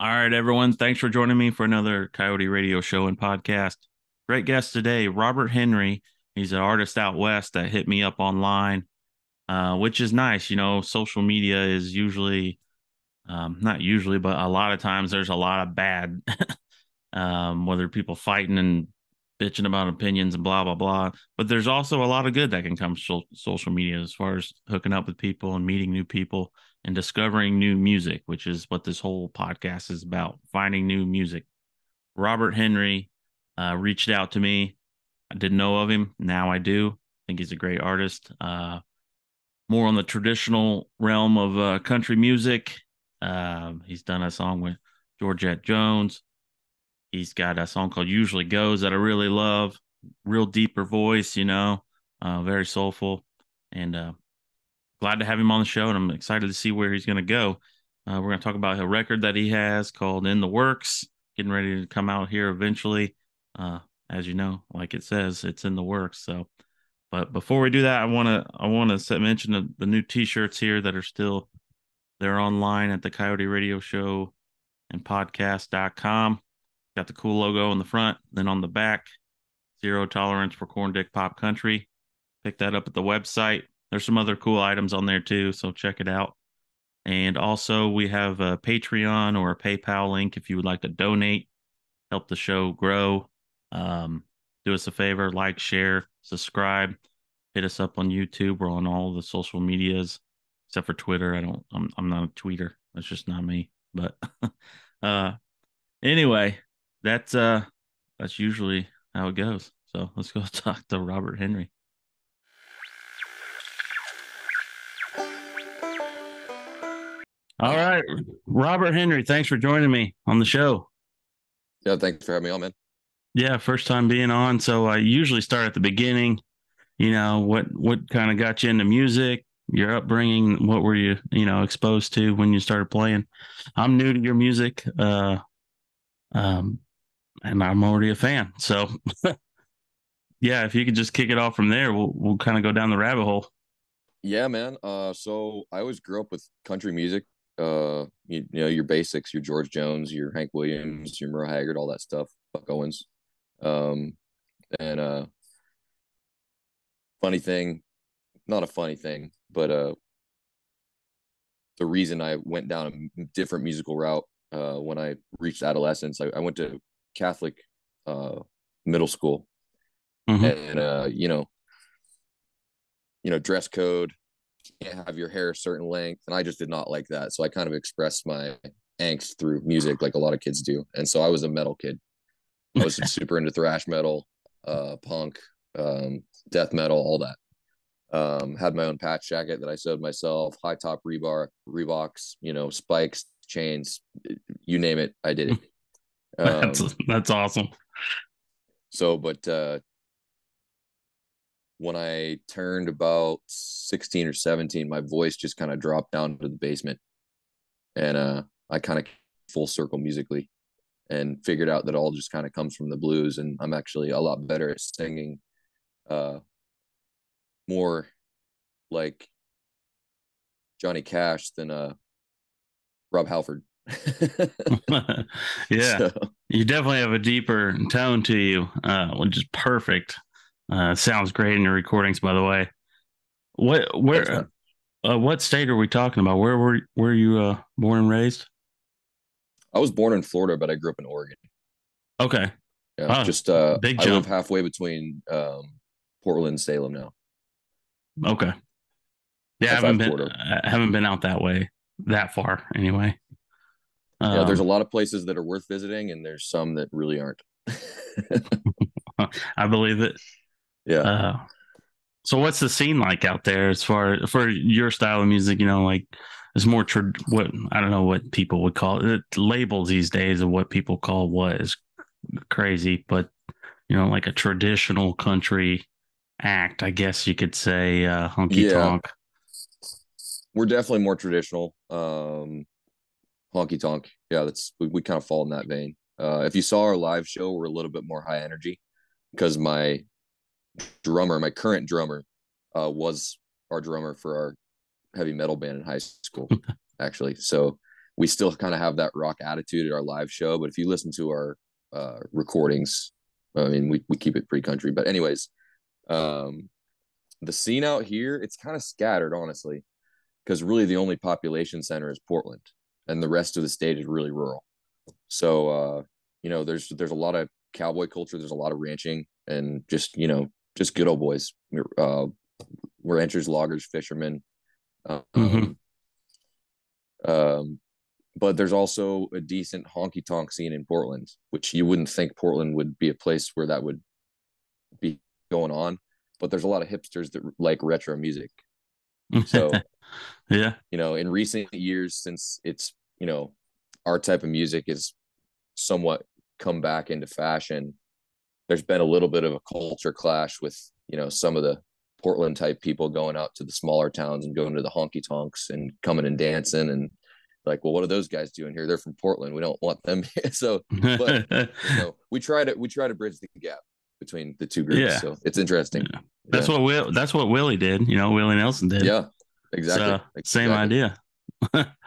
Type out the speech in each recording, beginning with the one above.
All right, everyone. Thanks for joining me for another Coyote radio show and podcast. Great guest today, Robert Henry. He's an artist out west that hit me up online, which is nice. Social media is usually, not usually, but a lot of times there's a lot of bad, whether people fighting and bitching about opinions and blah, blah, blah. But there's also a lot of good that can come from social media as far as hooking up with people and meeting new people and discovering new music, which is what this whole podcast is about, finding new music. Robert Henry reached out to me. I didn't know of him. Now I do. I think he's a great artist. More on the traditional realm of country music. He's done a song with Georgette Jones. He's got a song called Usually Goes that I really love. Real deeper voice, very soulful. And glad to have him on the show. And I'm excited to see where he's going to go. We're going to talk about a record that he has called In the Works, getting ready to come out here eventually. As you know, like it says, it's in the works. So, but before we do that, I want to mention the new T-shirts here that are still they're online at the Coyote Radio Show and podcast.com. Got the cool logo on the front, then on the back, zero tolerance for corn dick pop country. Pick that up at the website. There's some other cool items on there too, so check it out. And also, we have a Patreon or a PayPal link if you would like to donate, help the show grow. Do us a favor, like, share, subscribe, hit us up on YouTube. We're on all the social medias except for Twitter. I'm not a tweeter. That's just not me. But uh, anyway, that's usually how it goes. So let's go talk to Robert Henry. All right, Robert Henry, thanks for joining me on the show. Yeah, thanks for having me on, man. Yeah, first time being on. So I usually start at the beginning. What kind of got you into music? Your upbringing? What were you exposed to when you started playing? I'm new to your music, um, and I'm already a fan. So yeah, if you could just kick it off from there, we'll kind of go down the rabbit hole. Yeah, man. So I always grew up with country music. You know your basics, your George Jones, your Hank Williams, your Merle Haggard, all that stuff. Buck Owens. Um, and funny thing, not a funny thing, but the reason I went down a different musical route when I reached adolescence, I went to Catholic middle school, Hmm. and dress code, can't have your hair a certain length, and I just did not like that. So I kind of expressed my angst through music, like a lot of kids do. And so I was a metal kid. I was super into thrash metal, punk, death metal, all that. Had my own patch jacket that I sewed myself, high top Reeboks, spikes, chains, you name it, I did it. That's Um, that's awesome. but when I turned about 16 or 17, my voice just kind of dropped down to the basement, and I kind of full circle musically and figured out that all just kind of comes from the blues, and I'm actually a lot better at singing, uh, more like Johnny Cash than Rob Halford. Yeah, So you definitely have a deeper tone to you, which is perfect. Sounds great in your recordings, by the way. What thanks, where man. what state are we talking about? Where you born and raised? I was born in Florida, but I grew up in Oregon. Okay. Yeah, Oh, just big I live jump. halfway between Portland and Salem now. Okay. Yeah, I-5 corridor. I haven't been out that way that far anyway. Yeah, there's a Um, lot of places that are worth visiting, and there's some that really aren't. I believe it. Yeah, Uh, so what's the scene like out there as far for your style of music? Like it's more what I don't know what people would call it. Labels these days of what people call what is crazy, but like a traditional country act, I guess you could say, honky yeah, tonk. we're definitely more traditional. Honky tonk. Yeah, we kind of fall in that vein. If you saw our live show, we're a little bit more high energy because my current drummer, was our drummer for our heavy metal band in high school, actually. So we still kind of have that rock attitude at our live show. But if you listen to our recordings, I mean, we keep it pretty country. But anyways, um, the scene out here, it's kind of scattered, honestly, because really the only population center is Portland, and the rest of the state is really rural. So there's a lot of cowboy culture, there's a lot of ranching, and just good old boys. We're ranchers, loggers, fishermen. Mm-hmm. Um, um, but there's also a decent honky tonk scene in Portland, which you wouldn't think Portland would be a place where that would be going on. But there's a lot of hipsters that like retro music. So, Yeah. in recent years, since it's, our type of music is somewhat come back into fashion, there's been a little bit of a culture clash with, some of the Portland type people going out to the smaller towns and going to the honky tonks and coming and dancing, and like, well, what are those guys doing here? They're from Portland. We don't want them. So, but we try to bridge the gap between the two groups. Yeah. So it's interesting. Yeah. That's Yeah. what Willie did, Willie Nelson did. Yeah. Exactly. So same Exactly. idea.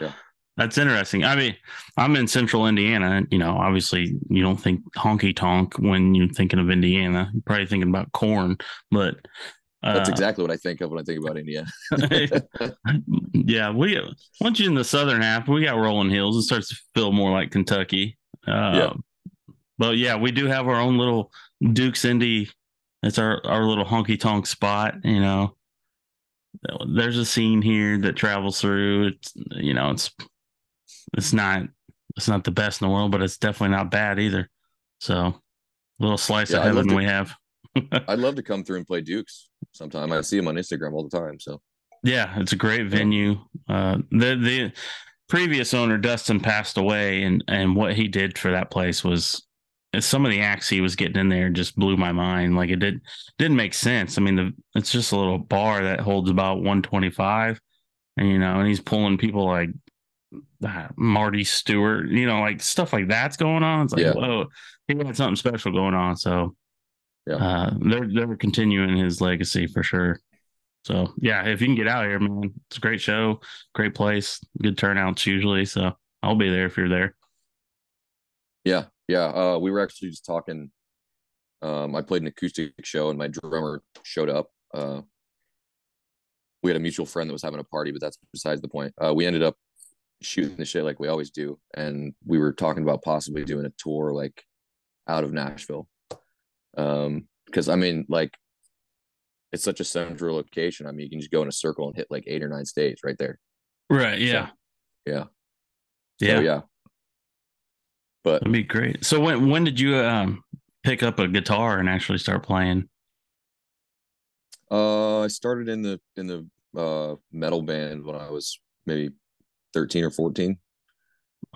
Yeah. That's interesting. I mean, I'm in central Indiana. Obviously you don't think honky tonk when you're thinking of Indiana. You're probably thinking about corn, but That's uh, exactly what I think of when I think about Indiana. yeah, once you're in the southern half, we got rolling hills. It starts to feel more like Kentucky. Yeah. But yeah, we do have our own little Duke's Indy. It's our little honky tonk spot. There's a scene here that travels through. It's not it's not the best in the world, but it's definitely not bad either. So a little slice Yeah. of heaven we have. I'd love to come through and play Dukes sometime. I see him on Instagram all the time. So Yeah, it's a great yeah. venue. The previous owner Dustin passed away, and what he did for that place was some of the acts he was getting in there just blew my mind. Like didn't make sense. I mean, it's just a little bar that holds about 125, and he's pulling people like Marty Stewart, like stuff like that's going on. It's like, Yeah. whoa, he had something special going on. So Yeah. they're continuing his legacy for sure. So yeah, if you can get out here, man, it's a great show, great place, good turnouts usually. So I'll be there if you're there. Yeah. Yeah. We were actually just talking. I played an acoustic show and my drummer showed up. We had a mutual friend that was having a party, but that's besides the point. We ended up shooting the shit like we always do. And we were talking about possibly doing a tour like out of Nashville. Because I mean, like, it's such a central location. I mean, you can just go in a circle and hit like 8 or 9 states right there. Right. So Yeah. yeah. So Yeah. yeah. But That'd be great. So when did you pick up a guitar and actually start playing? I started in the metal band when I was maybe 13 or 14.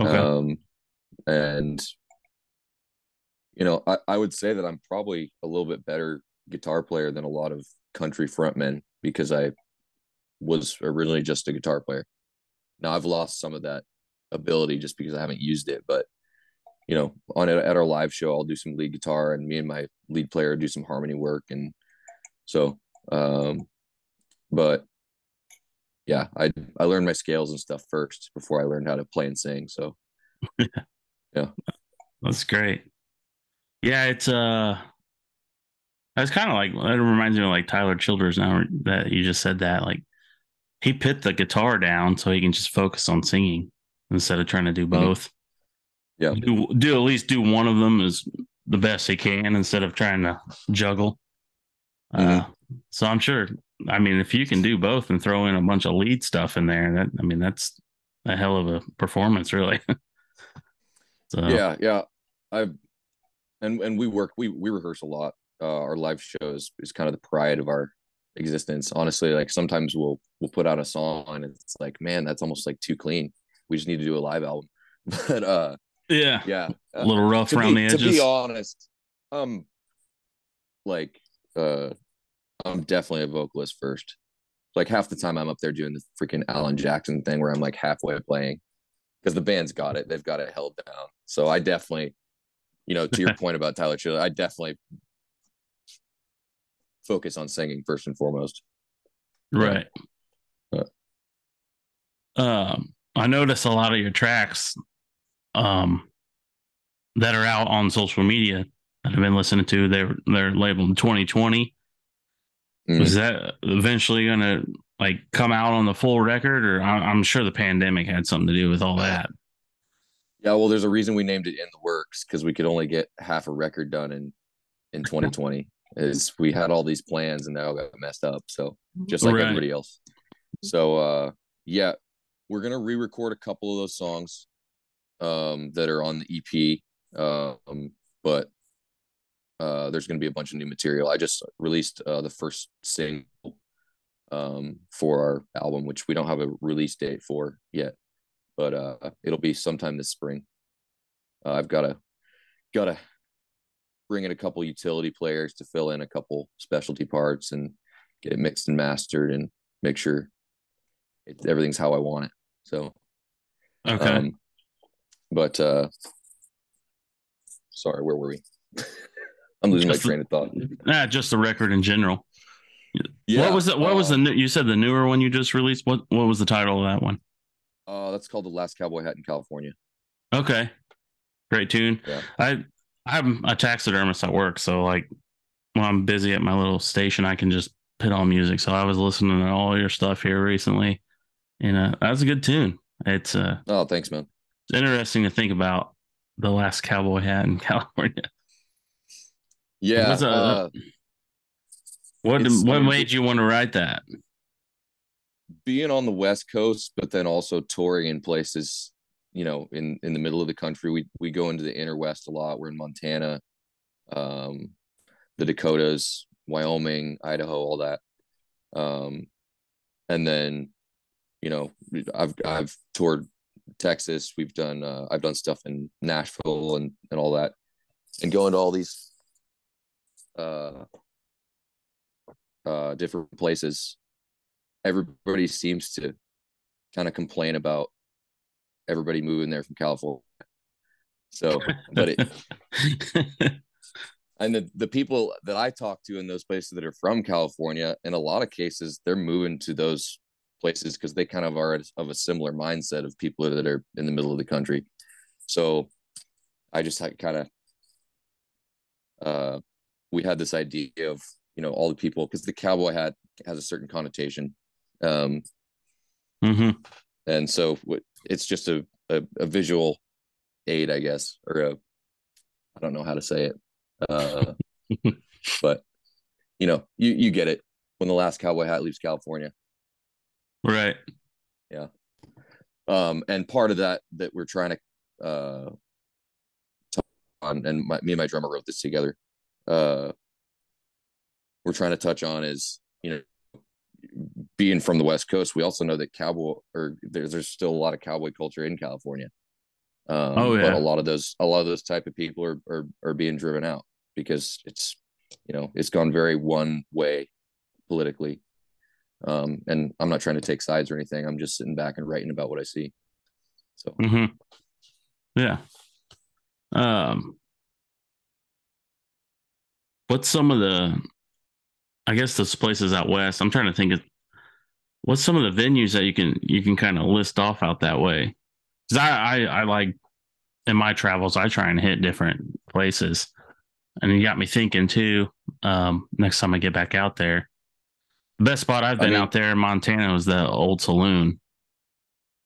Okay. Um and I would say that I'm probably a little bit better guitar player than a lot of country frontmen because I was originally just a guitar player. Now I've lost some of that ability just because I haven't used it, but at our live show, I'll do some lead guitar, and me and my lead player do some harmony work, and so, but yeah, I learned my scales and stuff first before I learned how to play and sing. So yeah. That's great. Yeah, it's kind of like it reminds me of like Tyler Childers now that you just said that. Like he put the guitar down so he can just focus on singing instead of trying to do Mm-hmm. both. Yeah. Do at least do one of them as the best he can instead of trying to juggle. Uh, Mm-hmm. so I'm sure. I mean, if you can do both and throw in a bunch of lead stuff in there, that's a hell of a performance, really. So Yeah. Yeah. I and we rehearse a lot. Our live shows is kind of the pride of our existence. Honestly, like sometimes we'll put out a song and it's like, man, that's almost like too clean. We just need to do a live album. But yeah, yeah, a little rough to around be the to be edges. honest, like uh I'm definitely a vocalist first. Like half the time I'm up there doing the freaking Alan Jackson thing where I'm like halfway playing because the band's got it. They've got it held down. So I definitely, to your point about Tyler Chiller, I definitely focus on singing first and foremost. Yeah. Right. I notice a lot of your tracks um, that are out on social media that I've been listening to. They're labeled 2020. Was Mm. that eventually gonna like come out on the full record, or I'm sure the pandemic had something to do with all that. Yeah, well, there's a reason we named it In the Works because we could only get half a record done in 2020. Is we had all these plans and they all got messed up. So just like Right. everybody else. So yeah, we're gonna re-record a couple of those songs that are on the EP. But there's gonna be a bunch of new material. I just released the first single for our album, which we don't have a release date for yet, but it'll be sometime this spring. I've gotta bring in a couple utility players to fill in a couple specialty parts and get it mixed and mastered and make sure everything's how I want it. So, Okay. um, but sorry, where were we? I'm losing my Just train of thought. just the record in general. What Yeah, was it? What was the new? You said the newer one you just released. What was the title of that one? that's called The Last Cowboy Hat in California. Okay, great tune. Yeah. I I'm a taxidermist at work, so like when I'm busy at my little station, I can just put on music. So I was listening to all your stuff here recently, and that was a good tune. It's Oh, thanks, man. interesting to think about the last cowboy hat in California. Yeah, What's it's. I what mean, made you want to write that? being on the West Coast, but then also touring in places, in the middle of the country. We go into the inner West a lot. We're in Montana, um, the Dakotas, Wyoming, Idaho, all that. Um, and then, you know, I've toured Texas. I've done stuff in Nashville and all that, and going to all these uh, different places. Everybody seems to kind of complain about everybody moving there from California. So, but it, and the people that I talk to in those places that are from California, in a lot of cases, they're moving to those places because they kind of are of a similar mindset of people that are in the middle of the country. So I just had kind of, we had this idea of, all the people, because the cowboy hat has a certain connotation. Um, hmm and so it's just a visual aid, I guess, or I don't know how to say it. Uh, but you get it when the last cowboy hat leaves California. Right. Yeah. And part of that we're trying to talk on, and me and my drummer wrote this together. Uh, we're trying to touch on is, being from the West Coast, we also know that cowboy or there's still a lot of cowboy culture in California. Oh But yeah. a lot of those type of people are being driven out because it's gone very one way politically. And I'm not trying to take sides or anything. I'm just sitting back and writing about what I see. So hmm Yeah. Um, what's some of the? I guess those places out west. I'm trying to think of what's some of the venues that you can kind of list off out that way. Because I like in my travels, I try and hit different places, and you got me thinking too. Next time I get back out there, the best spot I've I been mean, out there in Montana was the old saloon.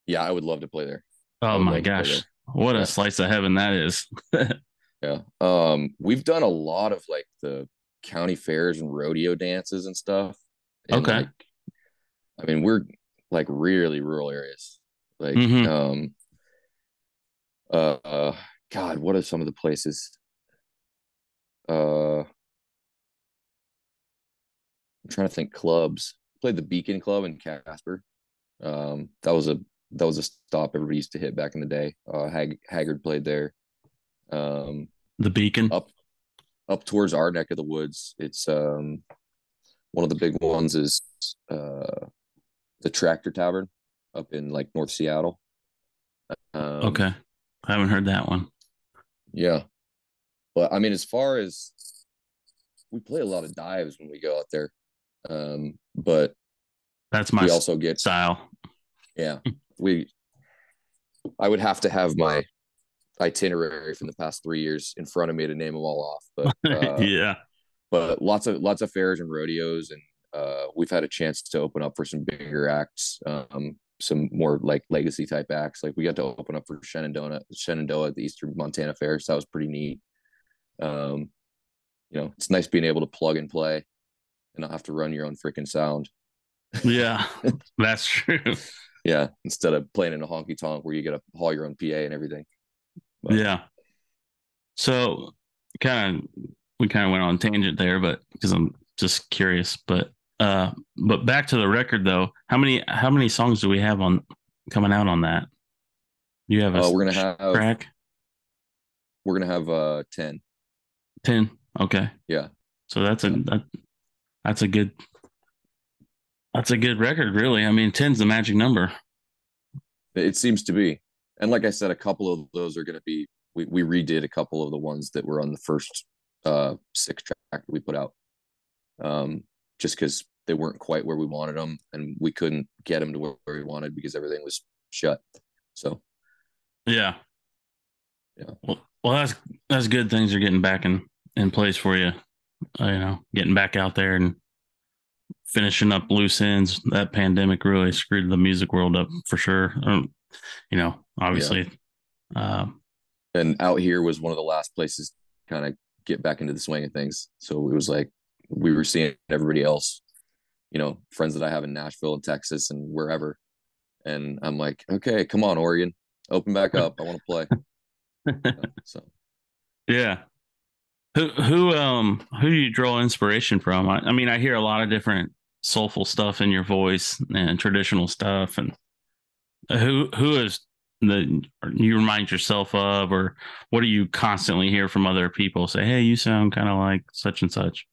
yeah, I would love to play there. I Oh would my love to play there. gosh, what a Yeah, slice of heaven that is! yeah. We've done a lot of like the county fairs and rodeo dances and stuff, and Okay. like, I mean, we're like really rural areas. Like, hmm uh, God, what are some of the places? I'm trying to think. Clubs. Played the Beacon Club in Casper. That was a stop everybody used to hit back in the day. Haggard played there. Um, The Beacon. up up towards our neck of the woods, it's one of the big ones is uh, the Tractor Tavern up in like North Seattle. Um, Okay, I haven't heard that one. yeah, but I mean, as far as we play a lot of dives when we go out there, but That's my we also get style. yeah we I would have to have my itinerary from the past 3 years in front of me to name them all off. Yeah. But lots of fairs and rodeos, and we've had a chance to open up for some bigger acts, some more like legacy type acts. Like we got to open up for Shenandoah at the Eastern Montana Fair, so that was pretty neat. Um, it's nice being able to plug and play and not have to run your own freaking sound. Yeah. That's true. Yeah, instead of playing in a honky tonk where you got to haul your own PA and everything. But Yeah. So kind of we kind of went on a tangent there, but because I'm just curious. But back to the record though. How many songs do we have on coming out on that? You have a we're gonna have track? we're gonna have 10. 10. Okay. Yeah, So yeah. that's a good record, really. I mean, 10's the magic number. It seems to be. And like I said, a couple of those are gonna be we redid a couple of the ones that were on the first 6 track that we put out. Just because they weren't quite where we wanted them, and we couldn't get them to where we wanted because everything was shut. So Yeah. yeah, Well, that's good. Things are getting back in place for you. Getting back out there and finishing up loose ends. That pandemic really screwed the music world up for sure. yeah. Obviously. Um, And out here was one of the last places to kind of get back into the swing of things. So it was like we were seeing everybody else, friends that I have in Nashville and Texas and wherever. And I'm like, okay, come on, Oregon, open back up. I want to play. So yeah. Who do you draw inspiration from? I mean, I hear a lot of different soulful stuff in your voice and traditional stuff. And who is the you remind yourself of, or what do you constantly hear from other people say, hey, you sound kind of like such and such?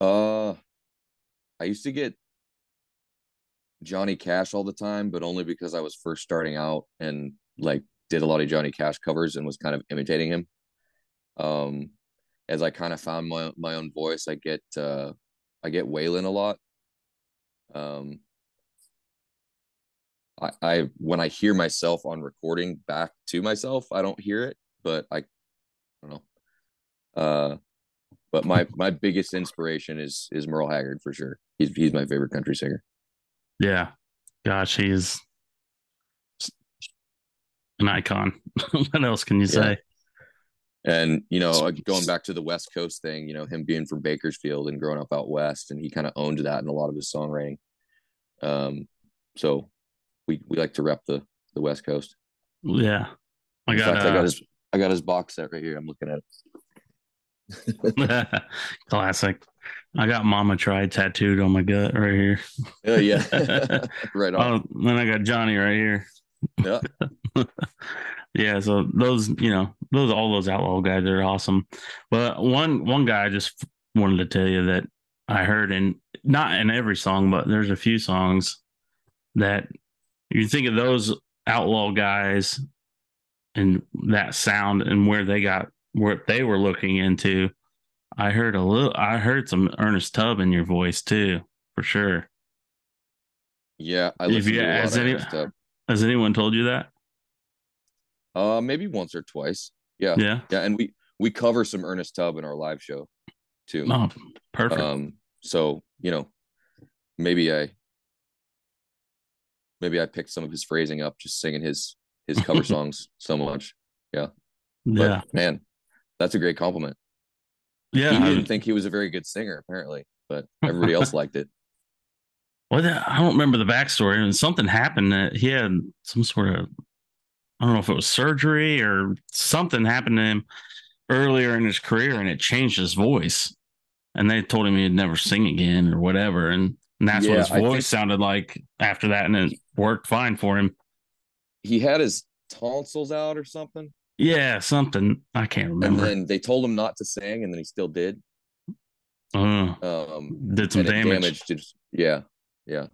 uh I used to get Johnny Cash all the time, but only because I was first starting out and like did a lot of Johnny Cash covers and was kind of imitating him. Um, as I kind of found my own voice, I get Waylon a lot. Um, I when I hear myself on recording back to myself, I don't hear it, but I don't know. Uh, but my biggest inspiration is Merle Haggard for sure. He's my favorite country singer. Yeah. Gosh, he's an icon. What else can you Yeah. say? And going back to the West Coast thing, him being from Bakersfield and growing up out west, and he kind of owned that in a lot of his songwriting. So we like to rep the West Coast. Yeah. I In got fact, I got his box set right here. I'm looking at it. classic. I got Mama Tried tattooed on my gut right here. Yeah, right on. Oh, then I got Johnny right here. Yeah, Yeah, so those all those outlaw guys are awesome. But one guy I just wanted to tell you that I heard in not in every song, but there's a few songs that you think of those outlaw guys and that sound and where they were looking into. I heard some Ernest Tubb in your voice too, for sure. yeah. I If listen you to a lot has of any Ernest Tubb. has anyone told you that? Maybe once or twice. Yeah, Yeah. yeah. And we cover some Ernest Tubb in our live show too. Oh, perfect. So maybe I maybe I picked some of his phrasing up just singing his cover songs so much. Yeah. But Yeah. man, that's a great compliment. He Yeah. didn't think he was a very good singer, apparently, but everybody else liked it. I don't remember the backstory. And something happened that he had some sort of, I don't know if it was surgery or something happened to him earlier in his career and it changed his voice. And they told him he'd never sing again or whatever. And that's what Yeah, his I voice think sounded like after that. And it worked fine for him. he had his tonsils out or something, Yeah, something. I can't and remember. then they told him not to sing, and then he still did. Uh, Um, did some and it damage. damaged his. Yeah, yeah.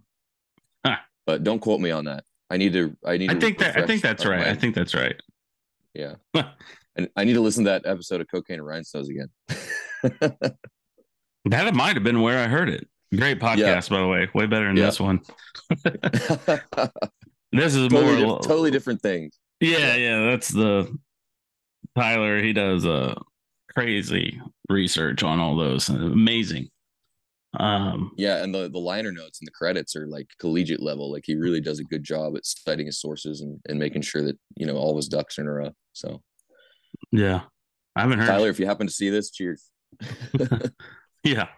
Huh. But don't quote me on that. I need to. I need to I think refresh that's right. I my. think that's right. Yeah, and I need to listen to that episode of Cocaine and Rhinestones again. That might have been where I heard it. Great Yeah, podcast, by the way. Way better than yeah. this one. This is Totally different things. yeah, Yeah. yeah. That's the Tyler. He does crazy research on all those. Amazing. Um, Yeah, and the liner notes and the credits are like collegiate level. Like he really does a good job at citing his sources and making sure that, all his ducks are in a row. So yeah, I haven't heard. Tyler, if you happen to see this, cheers. Yeah,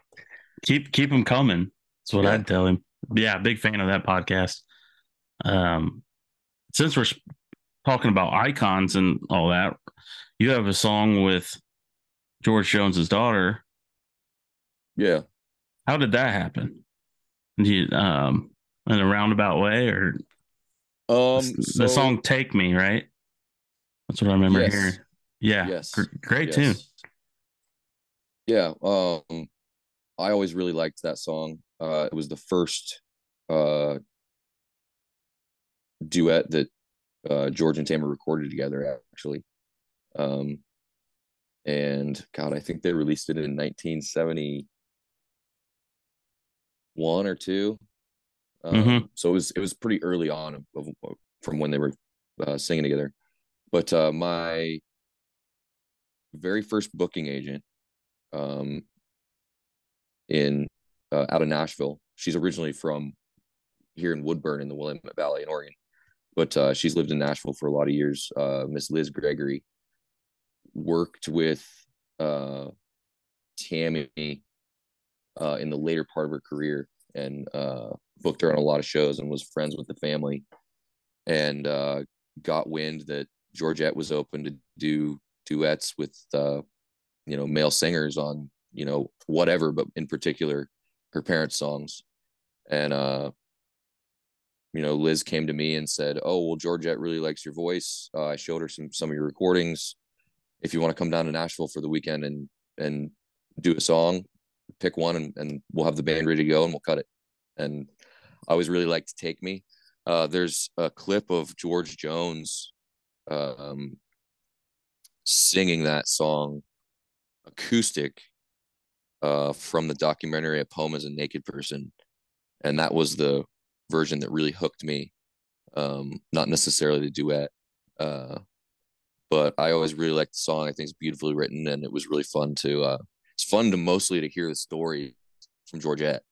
keep him coming. That's what Yeah. I'd tell him. Yeah, big fan of that podcast. Um, since we're talking about icons and all that, you have a song with George Jones's daughter. Yeah. How did that happen? Do you, in a roundabout way, or the So song "Take Me"? Right, that's what I remember hearing. yes, Yeah, yes, great tune. yes. Yeah. I always really liked that song. It was the first uh duet that George and Tamara recorded together, actually. Um, and God, I think they released it in 1971 or two. Mm-hmm. So it was pretty early on from when they were singing together. But my very first booking agent, um, in out of Nashville, she's originally from here in Woodburn in the Willamette Valley in Oregon, but she's lived in Nashville for a lot of years. Miss Liz Gregory worked with uh, Tammy in the later part of her career and booked her on a lot of shows and was friends with the family and got wind that Georgette was open to do duets with male singers on whatever, but in particular her parents' songs. And Liz came to me and said, "Oh, well, Georgette really likes your voice. I showed her some of your recordings. If you want to come down to Nashville for the weekend and do a song, pick one and we'll have the band ready to go and we'll cut it." And I always really liked "Take Me." There's a clip of George Jones um, singing that song acoustic from the documentary "A Poem as a Naked Person," and that was the version that really hooked me. Not necessarily the duet, uh, but I always really liked the song. I think it's beautifully written, and it was really fun to. It's fun to mostly to hear the story from Georgette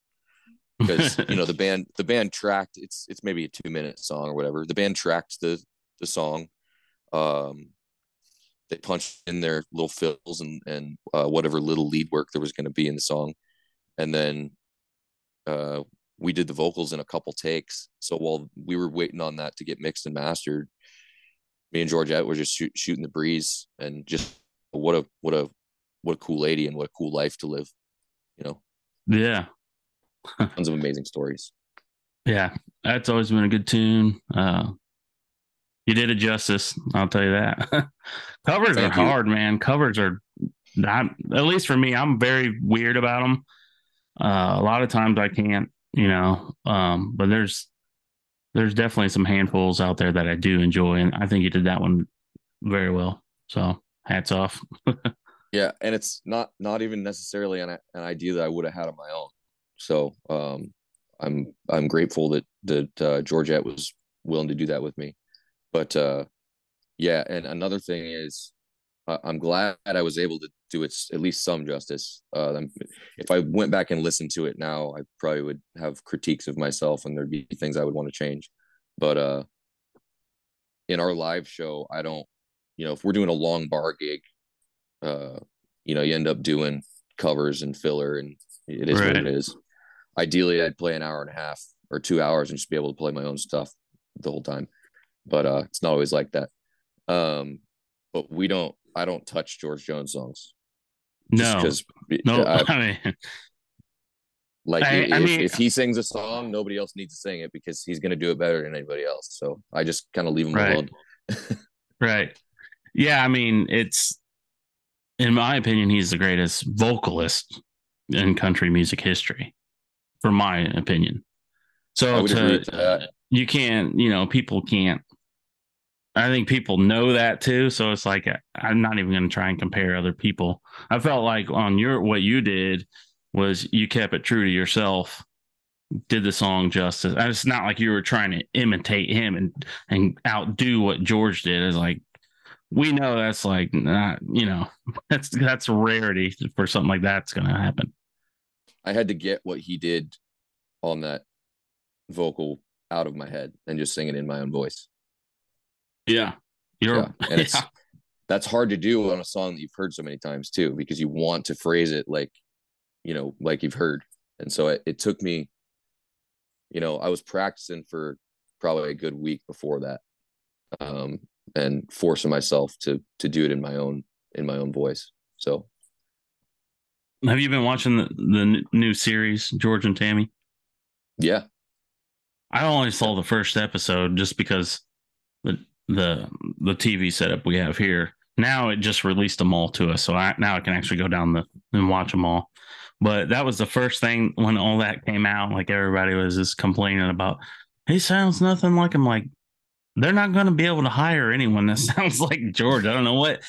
because the band tracked. It's maybe a 2-minute song or whatever. The band tracked the song. Um, they punched in their little fills and whatever little lead work there was going to be in the song, and then uh, we did the vocals in a couple takes. So while we were waiting on that to get mixed and mastered, me and Georgette were just shooting the breeze and just what a cool lady and what a cool life to live. You know, Yeah, tons of amazing stories. yeah. That's always been a good tune. You did it justice. I'll tell you that. Covers are Thank you. hard, man. Covers are not, at least for me, I'm very weird about them. A lot of times I can't, but there's definitely some handfuls out there that I do enjoy, and I think you did that one very well. So hats off. Yeah, and it's not even necessarily an idea that I would have had on my own. So I'm grateful that Georgette was willing to do that with me. But yeah, and another thing is I'm glad I was able to do it at least some justice. If I went back and listened to it now, I probably would have critiques of myself, and there'd be things I would want to change. But in our live show, I don't, if we're doing a long bar gig, uh, you end up doing covers and filler, and it is what it Right. is. Ideally, I'd play an hour and a half or 2 hours and just be able to play my own stuff the whole time. But it's not always like that. Um, but I don't touch George Jones songs just No, because no. I I mean, like I if mean, if he sings a song, nobody else needs to sing it because he's gonna do it better than anybody else. So I just kind of leave him right, alone. right. Yeah, I mean, it's in my opinion, he's the greatest vocalist in country music history, for my opinion. I So would agree with that. you can't, people can't. I think people know that too. So it's like I'm not even going to try and compare other people. I felt like on what you did was you kept it true to yourself. did the song justice. And it's not like you were trying to imitate him and outdo what George did. It's like we know that's like not, that's a rarity for something like that's going to happen. I had to get what he did on that vocal out of my head and just sing it in my own voice. Yeah, Yeah, you're and yeah, that's hard to do on a song that you've heard so many times too, because you want to phrase it like, like you've heard. And so it took me, I was practicing for probably a good week before that, um, and forcing myself to do it in my own voice. So have you been watching the new series George and Tammy? yeah, I only yeah, saw the first episode just because the the the TV setup we have here. Now it just released them all to us, so now I can actually go down and watch them all. But that was the first thing when all that came out. Like everybody was just complaining about. He sounds nothing like him. Like they're not going to be able to hire anyone that sounds like George. I don't know what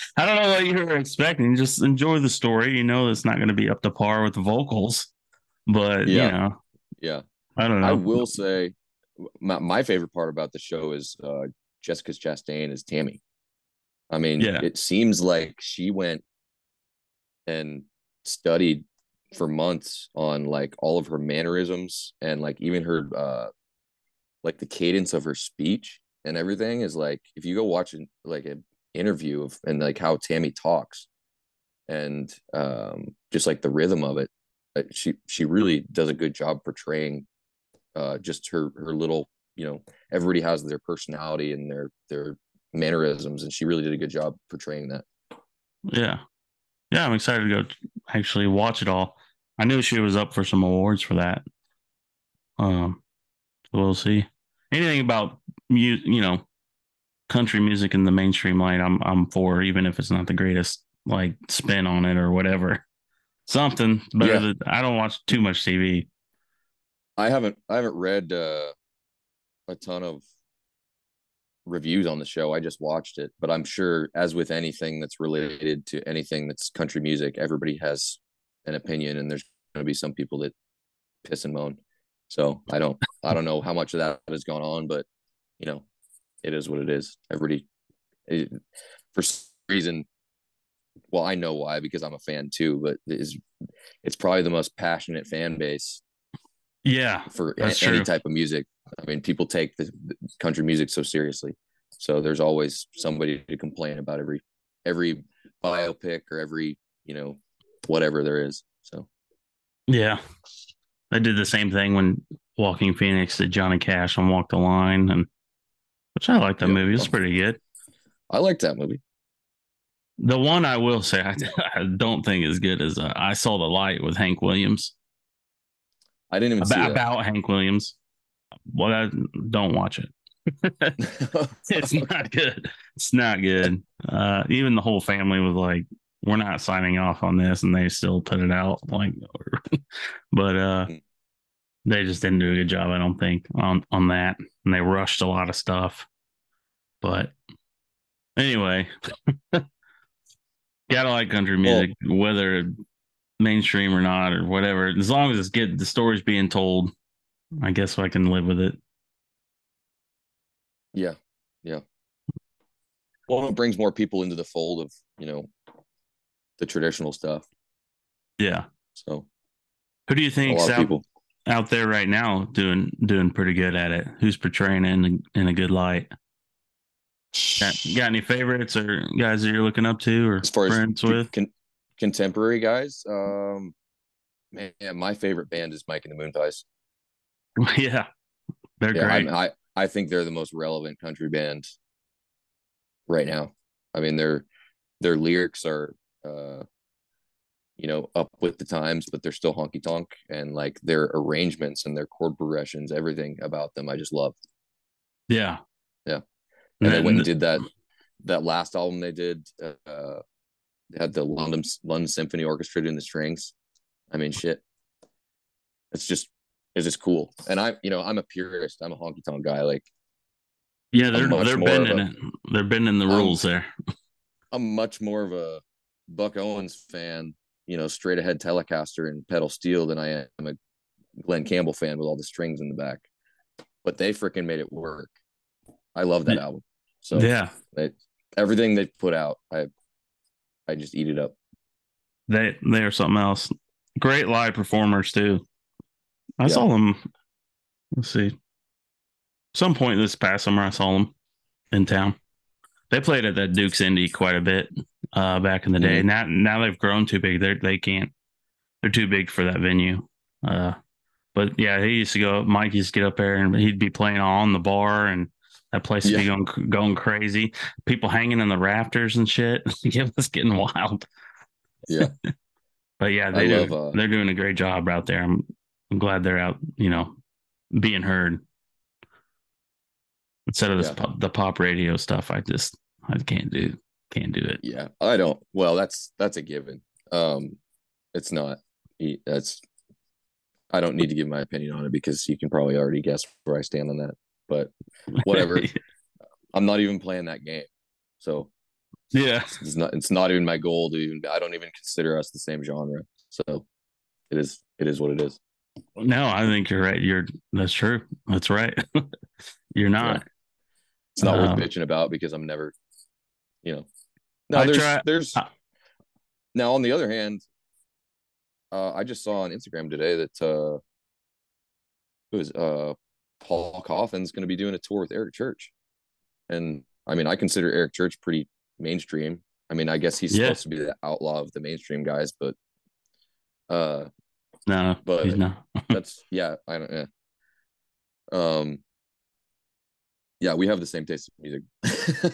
you were expecting. Just enjoy the story. You know, it's not going to be up to par with the vocals, but yeah, yeah. I don't I know. will say my favorite part about the show is Jessica Chastain as Tammy. I mean, Yeah, it seems like she went and studied for months on like all of her mannerisms and like even her like the cadence of her speech and everything is like if you go watch like an interview of and like how Tammy talks and just like the rhythm of it, she really does a good job portraying just her little, everybody has their personality and their mannerisms, and she really did a good job portraying that. yeah, yeah. I'm excited to go actually watch it all. I knew she was up for some awards for that. Um, so we'll see. Anything about country music in the mainstream light, I'm for, even if it's not the greatest like spin on it or whatever. Something better Yeah, than I don't watch too much TV. I haven't read a ton of reviews on the show. I just watched it, but I'm sure, as with anything that's related to anything that's country music, everybody has an opinion, and there's going to be some people that piss and moan. So I don't know how much of that has gone on, but you know, it is what it is. Everybody, for some reason, well, I know why because I'm a fan too, but it's probably the most passionate fan base Yeah, for that's any true. type of music. I mean, people take the country music so seriously, so there's always somebody to complain about every biopic or every whatever there is. So Yeah, I did the same thing when Walking Phoenix did Johnny Cash on Walk the Line, and which I like that yeah, movie. It's pretty good. I like that movie. The one I will say I don't think is good is I Saw the Light with Hank Williams. I didn't even see About Hank Williams. Well, don't watch it. It's that. not good. It's not good. Even the whole family was like, "We're not signing off on this," and they still put it out. Like, but they just didn't do a good job, I don't think, on that, and they rushed a lot of stuff. But anyway, gotta like country Well, music, whether mainstream or not, or whatever. As long as it's good, the story's being told. I guess I can live with it. yeah, yeah. Well, it brings more people into the fold of the traditional stuff. Yeah. So Who do you a think's lot of people. out there right now doing pretty good at it? Who's portraying it in a good light? Got any favorites or guys that you're looking up to or As far as friends with? contemporary guys, man, my favorite band is Mike and the Moonpies. Yeah, they're Yeah, great. I think they're the most relevant country band right now. I mean, their lyrics are up with the times, but they're still honky tonk, and like their arrangements and their chord progressions, everything about them, I just love. Yeah. Yeah, and they went and And did that last album they did. They had the London Symphony Orchestra doing the strings. I mean, shit, it's just it's just cool. And I'm a purist. I'm a honky tonk guy. Like yeah, I'm much they're more of bending a it. They're bending the I'm rules there. I'm much more of a Buck Owens fan, straight ahead Telecaster and pedal steel than I am a Glenn Campbell fan with all the strings in the back, but they freaking made it work. I love that album. So Yeah, they, everything they put out, I just eat it up. they are something else. Great live performers too. I Yeah. saw them. Let's see, some point this past summer I saw them in town. They played at that Duke's Indy quite a bit back in the day. Mm-hmm. Now they've grown too big. They can't. They're too big for that venue. Uh, but yeah, he used to go. Mike used to get up there and he'd be playing on the bar, and that place would Yeah. be going crazy. People hanging in the rafters and shit. It was getting wild. Yeah. But yeah, I love they're doing a great job out there. I'm glad they're out. Being heard instead of yeah. the pop radio stuff. I can't do it. Yeah. I don't well, that's a given. It's not that's I don't need to give my opinion on it because you can probably already guess where I stand on that. But whatever. I'm not even playing that game. So Yeah. it's not even my goal to even I don't even consider us the same genre. So it is what it is. No, I think you're right. That's true. That's right. You're Yeah. not. It's not worth bitching about because I'm never, now I try. there's now on the other hand, I just saw on Instagram today that it was Paul Coffin's going to be doing a tour with Eric Church. And I mean, I consider Eric Church pretty mainstream. I mean, I guess he's Yeah. supposed to be the outlaw of the mainstream guys, but uh No, he's but not. that's yeah, I don't yeah. Um yeah, we have the same taste in music.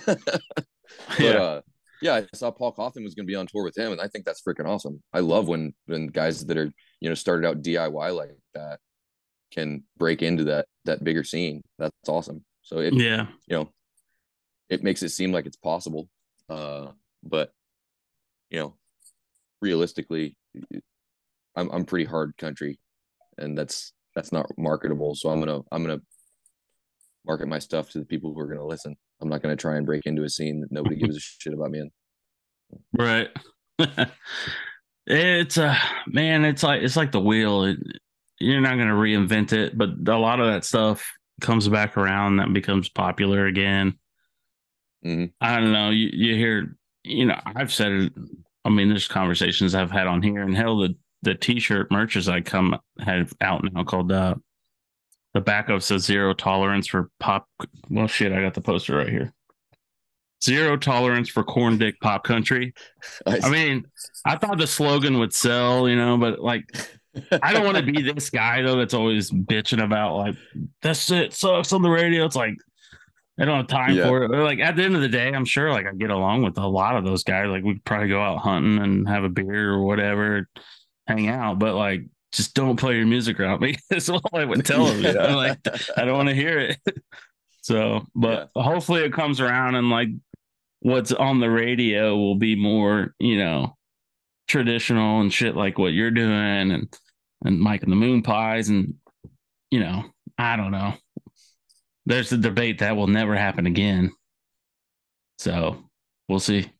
But Yeah. yeah, I saw Paul Coffin was going to be on tour with him, and I think that's freaking awesome. I love when guys that are started out DIY like that can break into that bigger scene. That's awesome. So Yeah. it makes it seem like it's possible. But you know, realistically, I'm pretty hard country, and that's not marketable. So I'm gonna market my stuff to the people who are gonna listen. I'm not gonna try and break into a scene that nobody gives a shit about me in. Right. It's man, it's like the wheel. You're not going to reinvent it, but a lot of that stuff comes back around that becomes popular again. Mm-hmm. I don't know. You hear, I've said it. I mean, there's conversations I've had on here, and hell, the t-shirt merches I come have out now called the backup says zero tolerance for pop. Well, shit, I got the poster right here. Zero tolerance for corn dick pop country. I mean, I thought the slogan would sell, but like, I don't want to be this guy though that's always bitching about like this shit sucks on the radio. It's like I don't have time Yeah. for it. But like at the end of the day, I'm sure like I get along with a lot of those guys. Like we could probably go out hunting and have a beer or whatever, hang out. But like, just don't play your music around me. That's all I would tell them. Like I don't want to hear it. So, Yeah. but hopefully it comes around and like what's on the radio will be more, traditional and shit like what you're doing and Mike and the Moon Pies and I don't know. There's a debate that will never happen again. So we'll see.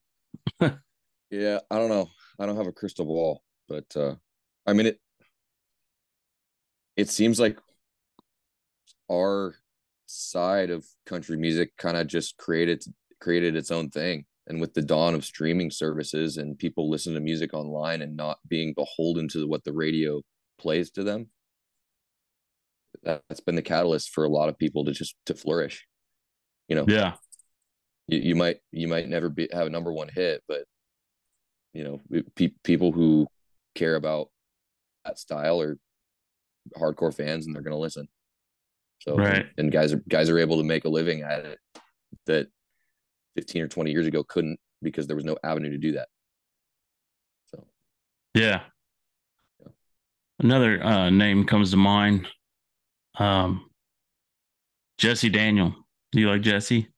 Yeah, I don't know. I don't have a crystal ball, but I mean it seems like our side of country music kind of just created its own thing. And with the dawn of streaming services and people listen to music online and not being beholden to what the radio plays to them, that's been the catalyst for a lot of people to flourish. Yeah. You might never have a number one hit, but people who care about that style are hardcore fans and they're going to listen. So Right. and guys are able to make a living at it that 15 or 20 years ago couldn't because there was no avenue to do that. So Yeah. Another name comes to mind. Um, Jesse Daniel. Do you like Jesse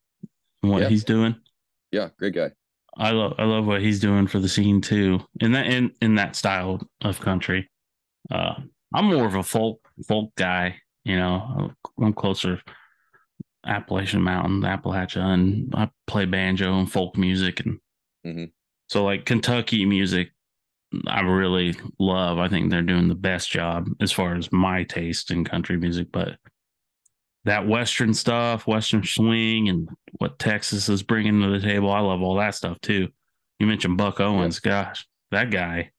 and what yeah, he's doing? yeah, great guy. I love what he's doing for the scene too. In that style of country. Uh, I'm more of a folk guy. I'm closer Appalachian Mountain, Appalachia, and I play banjo and folk music, and Mm-hmm. so like Kentucky music. I really love. I think they're doing the best job as far as my taste in country music. But that Western stuff, Western swing, and what Texas is bringing to the table, I love all that stuff too. You mentioned Buck Yeah. Owens. Gosh, that guy.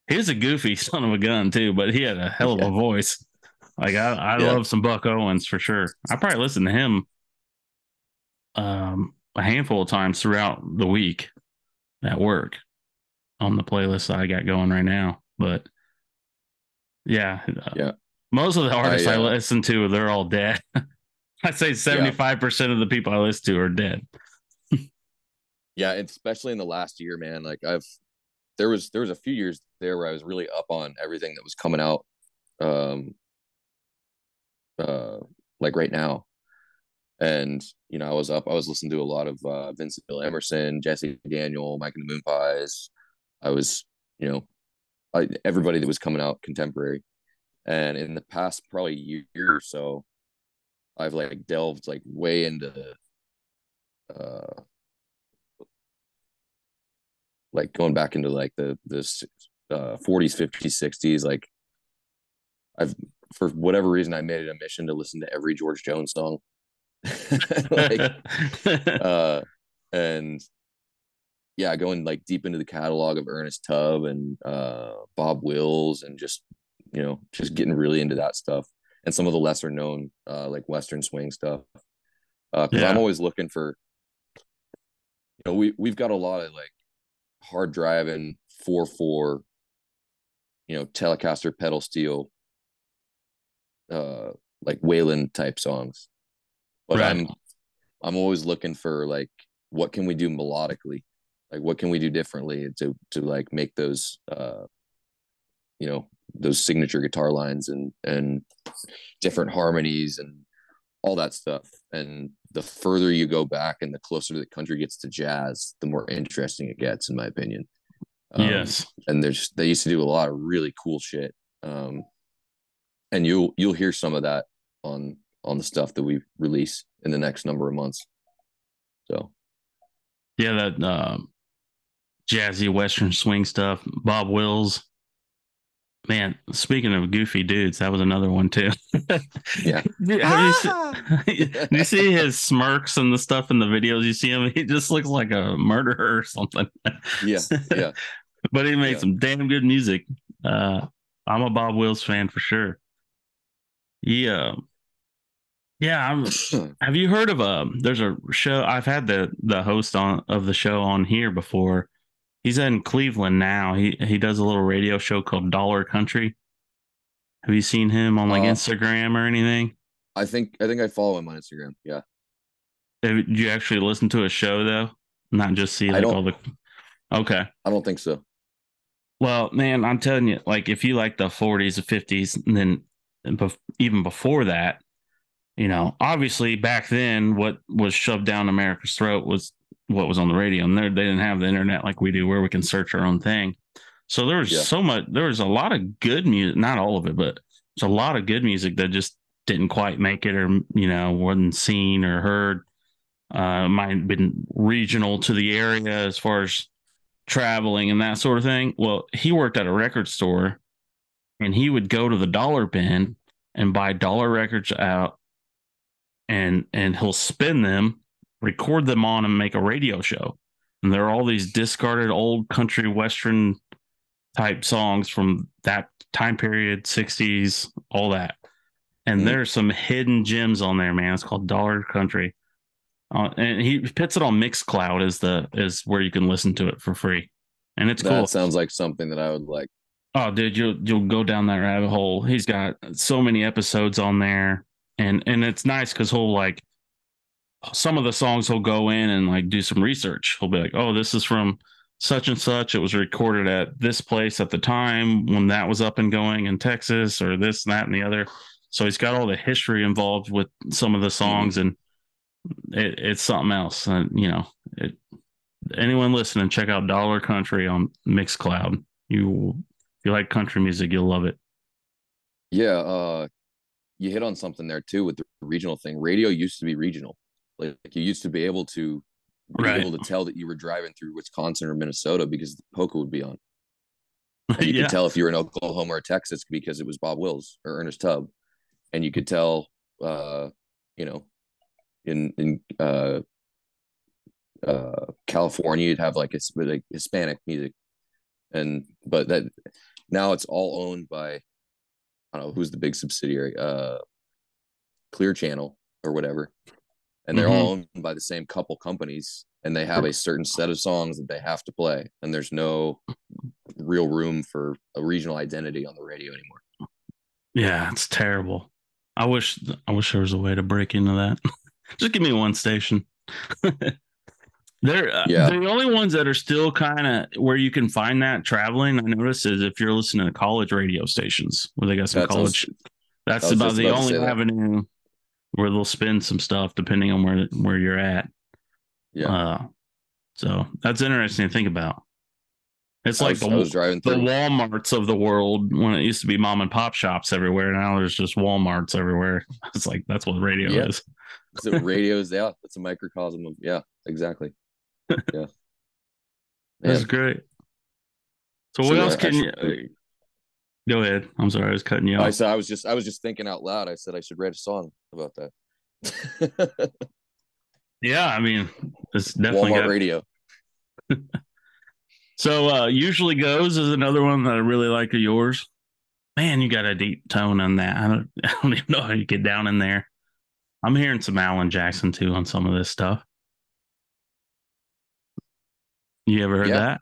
He was a goofy son of a gun too, but he had a hell of Yeah. a voice. Like I Yeah. love some Buck Owens for sure. I probably listen to him a handful of times throughout the week at work on the playlist that I got going right now. But yeah, Yeah. most of the artists I I listen to, they're all dead. I'd say yeah. 75% of the people I listen to are dead. Yeah, especially in the last year, man. Like there was a few years there where I was really up on everything that was coming out um uh like right now. And I was listening to a lot of Vincent Bill Emerson, Jesse Daniel, Mike and the Moon Pies. I was, you know, everybody that was coming out contemporary. And in the past probably year or so, I've like delved like way into uh like going back into like the 40s, 50s, 60s. Like I've for whatever reason I made it a mission to listen to every George Jones song. like uh and yeah, going like deep into the catalog of Ernest Tubb and Bob Wills, and just getting really into that stuff, and some of the lesser known like Western swing stuff. Because I'm Yeah. always looking for, we've got a lot of like hard driving 4/4, Telecaster pedal steel, uh, like Waylon type songs. But Right. I'm always looking for like, what can we do melodically, like what can we do differently to like make those those signature guitar lines and different harmonies and all that stuff. And the further you go back and the closer the country gets to jazz, the more interesting it gets, in my opinion. Yes. And they used to do a lot of really cool shit. um and you'll hear some of that on the stuff that we release in the next number of months. So Yeah, that jazzy Western swing stuff. Bob Wills. Man, speaking of goofy dudes, that was another one too. yeah. Have you seen, do you see his smirks and the stuff in the videos? You see him, he just looks like a murderer or something. Yeah. Yeah. But he made Yeah. some damn good music. Uh, I'm a Bob Wills fan for sure. Yeah, yeah. Have you heard of There's a show I've had the host on of the show on here before. He's in Cleveland now. He does a little radio show called Dollar Country. Have you seen him on like uh Instagram or anything? I think I follow him on Instagram. Yeah. Did you actually listen to a show though? Not just see I like don't all the. Okay. I don't think so. Well, man, I'm telling you, like if you like the 40s, the 50s, and then even before that, obviously back then, what was shoved down America's throat was what was on the radio, and they didn't have the internet like we do, where we can search our own thing. So Yeah. there was a lot of good music, not all of it, but there's a lot of good music that just didn't quite make it, or wasn't seen or heard. Might have been regional to the area as far as traveling and that sort of thing. Well, he worked at a record store, and he would go to the dollar bin and buy dollar records out, and he'll spin them, record them on, and make a radio show. And there are all these discarded old country western type songs from that time period, 60s, all that. And Mm-hmm. there's some hidden gems on there, man. It's called Dollar Country. And he puts it on Mixcloud is where you can listen to it for free. And it's That cool. sounds like something that I would like. Oh, dude, you'll go down that rabbit hole. He's got so many episodes on there. And it's nice because he'll like some of the songs he'll go in and like do some research. He'll be like, oh, this is from such and such. It was recorded at this place at the time when that was up and going in Texas, or this, and that, and the other. So he's got all the history involved with some of the Mm-hmm. songs, and it's something else. And anyone listening, check out Dollar Country on Mixcloud. If you like country music, you'll love it. Yeah. You hit on something there too with the regional thing. Radio used to be regional. Like you used to be able to Right. tell that you were driving through Wisconsin or Minnesota because the polka would be on. And you could Yeah. tell if you were in Oklahoma or Texas because it was Bob Wills or Ernest Tubb, and you could tell, you know, in California, you'd have like Hispanic music, and but that now it's all owned by, I don't know who's the big subsidiary, Clear Channel or whatever, and they're all Hmm. owned by the same couple companies, and they have a certain set of songs that they have to play, and there's no real room for a regional identity on the radio anymore. Yeah, it's terrible. I wish there was a way to break into that. Just give me one station. They're Yeah, the only ones that are still kind of where you can find that traveling. I notice is if you're listening to college radio stations where they got some that's college. I That's was about just the about to only say that. avenue where they'll spin some stuff depending on where you're at. Yeah, Uh, so that's interesting to think about. It's like I was driving the through. Walmarts of the world when it used to be mom and pop shops everywhere. Now there's just Walmarts everywhere. It's like that's what radio Yeah, is. so radios. Yeah, it's a microcosm of, yeah, exactly. Yeah, That's man. great. So what Should else I can should you go ahead? I'm sorry, I was cutting you I off. said I was just thinking out loud. I said I should write a song about that. Yeah, I mean, it's definitely Walmart got. radio. So usually goes is another one that I really like of yours. Man, you got a deep tone on that. I don't even know how you get down in there. I'm hearing some Alan Jackson too on some of this stuff. You ever heard Yeah, that?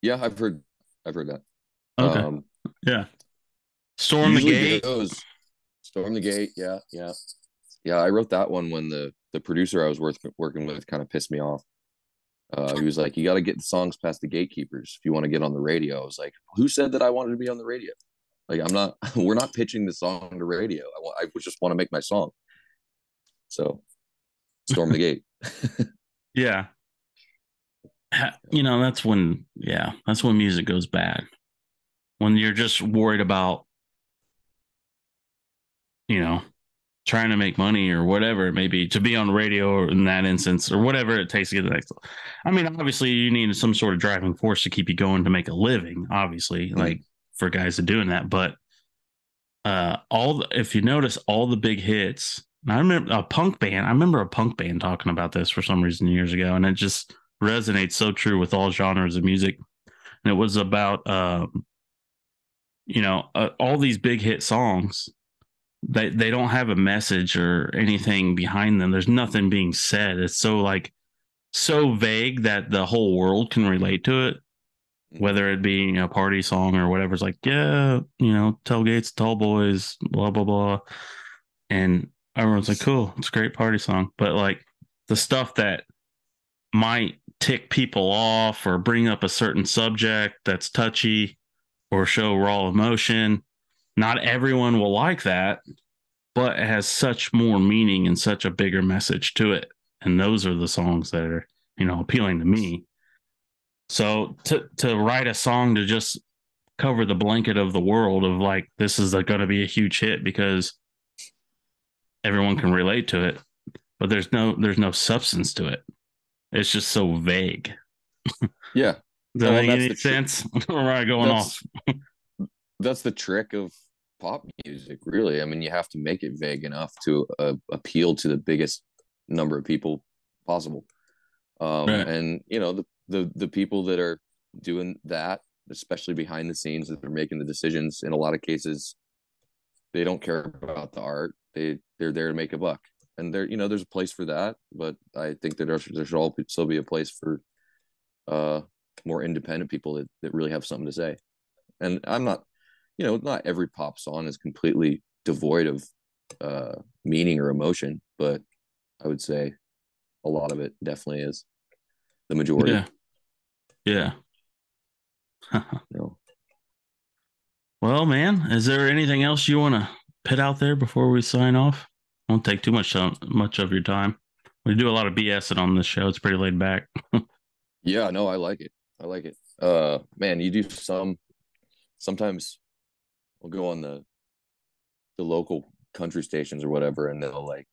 yeah, I've heard that. Okay. Um, Yeah. Storm the usually Gate. goes Storm the Gate. Yeah, yeah, yeah. I wrote that one when the producer I was working with kind of pissed me off. He was like, "You got to get the songs past the gatekeepers if you want to get on the radio." I was like, "Who said that I wanted to be on the radio? Like, I'm not. We're not pitching the song to radio. I just want to make my song." So, Storm the Gate. Yeah. That's when music goes bad. When you're just worried about, you know, trying to make money or whatever it may be to be on radio or in that instance or whatever it takes to get the next. I mean, obviously you need some sort of driving force to keep you going to make a living, obviously, Mm. like for guys to doing that. But if you notice all the big hits, and I remember a punk band talking about this for some reason years ago, and it just resonates so true with all genres of music. And it was about all these big hit songs. They don't have a message or anything behind them. There's nothing being said. It's so vague that the whole world can relate to it, Mm-hmm. whether it be a party song or whatever. It's like, yeah, tailgates, tall boys, blah blah blah, and everyone's like, cool, it's a great party song. But like the stuff that might tick people off or bring up a certain subject that's touchy or show raw emotion, not everyone will like that, but it has such more meaning and such a bigger message to it. And those are the songs that are, appealing to me. So to write a song to just cover the blanket of the world of like this is going to be a huge hit because everyone can relate to it, but there's no substance to it. It's just so vague. Yeah. Does that Oh, and make any sense? Or am I going off? that's that's the trick of pop music, really. I mean, you have to make it vague enough to appeal to the biggest number of people possible. Right. And the people that are doing that, especially behind the scenes, that are making the decisions, in a lot of cases, they don't care about the art. They're there to make a buck, and there's a place for that. But I think that there should all still be a place for uh more independent people that really have something to say. And I'm not, not every pop song is completely devoid of meaning or emotion, but I would say a lot of it definitely is, the majority. Yeah. Yeah. You know. Well, man, is there anything else you want to put out there before we sign off? Won't take too much of your time. We do a lot of BSing on this show. It's pretty laid back. Yeah, no, I like it. I like it. Man, you do sometimes we'll go on the local country stations or whatever, and they'll like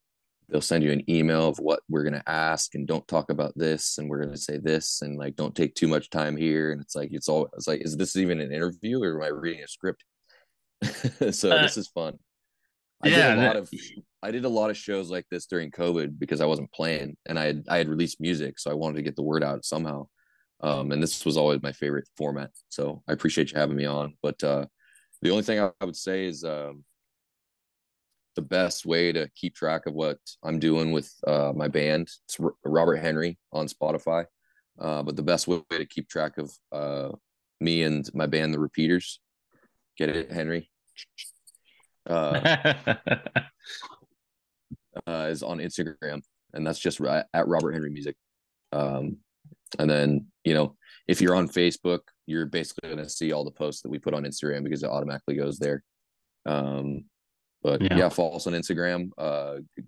they'll send you an email of what we're going to ask, and don't talk about this, and we're going to say this, and like don't take too much time here. And it's like, is this even an interview, or am I reading a script? So Uh, this is fun. I did a yeah, lot of I did a lot of shows like this during COVID because I wasn't playing, and I had released music, so I wanted to get the word out somehow. And this was always my favorite format. So I appreciate you having me on. But the only thing I would say is the best way to keep track of what I'm doing with my band. It's Robert Henry on Spotify. But the best way to keep track of me and my band, the Repeaters, get it, Henry, uh, is on Instagram, and that's just at Robert Henry Music. Um, and then, if you're on Facebook, you're basically going to see all the posts that we put on Instagram because it automatically goes there. Um, but yeah, yeah, follow us on Instagram.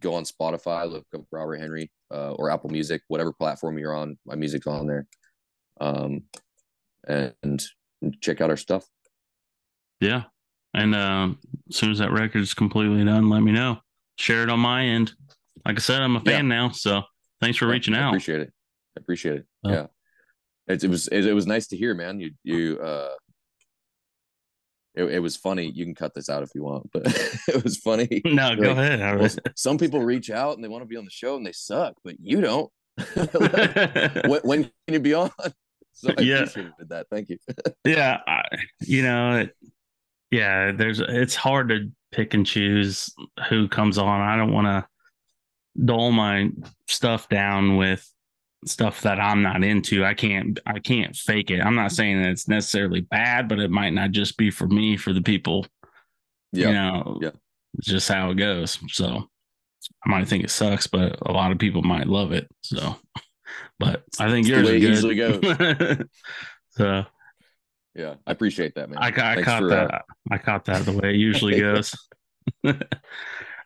Go on Spotify, look up Robert Henry, or Apple Music, whatever platform you're on. My music's on there. Um, and check out our stuff. yeah. And as soon as that record's completely done, let me know. Share it on my end. Like I said, I'm a Yeah, fan now, so thanks for yeah, reaching I out. appreciate it. I appreciate it. So, Yeah, it was nice to hear, man. It was funny. You can cut this out if you want, but it was funny. no, go Like, well, ahead. some people reach out and they want to be on the show and they suck, but you don't. Like, when can you be on? So I Yeah, appreciated that. Thank you. yeah. Yeah. It's hard to pick and choose who comes on. I don't want to dull my stuff down with stuff that I'm not into. I can't fake it. I'm not saying that it's necessarily bad, but it might not just be for me, for the people, you Yeah, know, yeah. it's just how it goes. So I might think it sucks, but a lot of people might love it. So, but I think It's the yours way is it usually goes. good. So Yeah, I appreciate that, man. I Thanks caught for that. I caught that the way it usually goes. All yeah.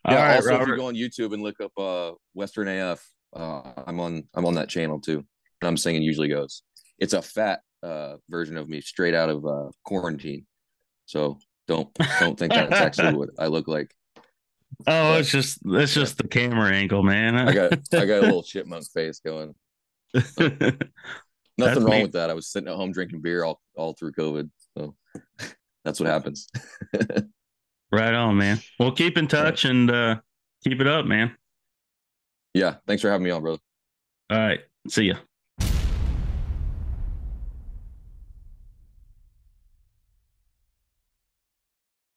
right, Also, if you Robert. go on YouTube and look up Western AF, I'm on that channel too. And I'm singing Usually Goes. It's a fat version of me straight out of quarantine. So don't think that's actually what I look like. Oh, But it's just yeah, the camera angle, I man. got I got a little chipmunk face going. So That's nothing wrong me. with that. I was sitting at home drinking beer all through COVID. So that's what happens. Right on, man. Well, keep in All right. touch and keep it up, man. Yeah. Thanks for having me on, brother. All right. See ya.